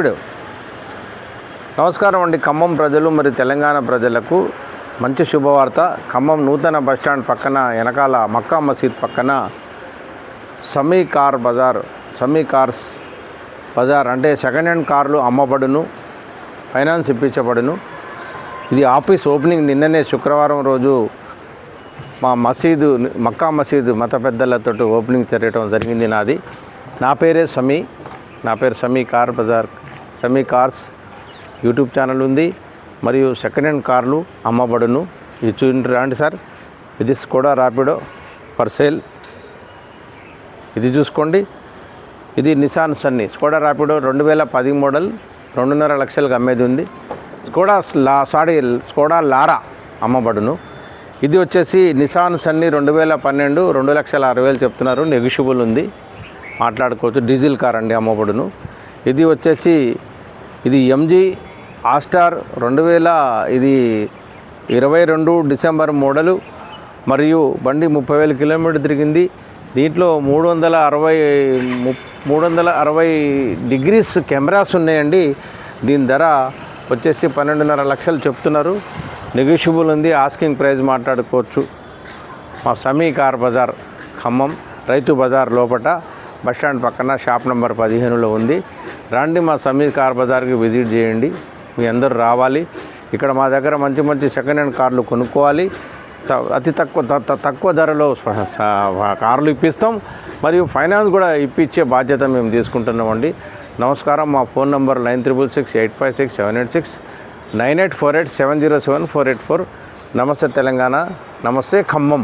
ఇప్పుడు నమస్కారం అండి. ఖమ్మం ప్రజలు మరియు తెలంగాణ ప్రజలకు మంచి శుభవార్త. ఖమ్మం నూతన బస్టాండ్ పక్కన వెనకాల మక్కా మసీద్ పక్కన సమీ కార్స్ బజార్ అంటే సెకండ్ హ్యాండ్ కార్లు అమ్మబడును, ఫైనాన్స్ ఇప్పించబడును. ఇది ఆఫీస్ ఓపెనింగ్ నిన్ననే శుక్రవారం రోజు మా మక్కా మసీదు మత పెద్దలతో ఓపెనింగ్ జరగడం జరిగింది. నా పేరు సమీ కార్ బజార్, సమీ కార్స్ యూట్యూబ్ ఛానల్ ఉంది మరియు సెకండ్ హ్యాండ్ కార్లు అమ్మబడును. ఇది చూడండి రండి సార్. ఇది స్కోడా ర్యాపిడో ఫర్ సేల్. ఇది చూసుకోండి. ఇది Nissan Sunny Skoda Rapido 2010 model 2.5 లక్షలకు అమ్మేది ఉంది. స్కోడా లారా అమ్మబడును. ఇది వచ్చేసి నిసాన్ సన్నీ 2012 2,60,000 చెప్తున్నారు. నెగిషియబుల్ ఉంది, మాట్లాడుకోవచ్చు. డీజిల్ కార్ అండి, అమ్మబడును. ఇది వచ్చేసి ఇది ఎంజీ ఆస్టార్ 2022 డిసెంబర్ మోడలు మరియు బండి 30,000 కిలోమీటర్ తిరిగింది. దీంట్లో 360 డిగ్రీస్ కెమెరాస్ ఉన్నాయండి. దీని ధర వచ్చేసి 12.5 లక్షలు చెప్తున్నారు. నెగిషియబుల్ ఉంది, ఆస్కింగ్ ప్రైస్ మాట్లాడుకోవచ్చు. మా సమీ కార్ బజార్ ఖమ్మం రైతు బజార్ లోపల బస్టాండ్ పక్కన షాప్ నెంబర్ 15లో ఉంది. రండి, మా సమీ కార్ బజార్కి విజిట్ చేయండి. మీ అందరూ రావాలి. ఇక్కడ మా దగ్గర మంచి సెకండ్ హ్యాండ్ కార్లు కొనుక్కోవాలి. అతి తక్కువ ధరలో కార్లు ఇప్పిస్తాం మరియు ఫైనాన్స్ కూడా ఇప్పించే బాధ్యత మేము తీసుకుంటున్నామండి. నమస్కారం. మా ఫోన్ నంబర్ 9366856786 9848707484. నమస్తే తెలంగాణ, నమస్తే ఖమ్మం.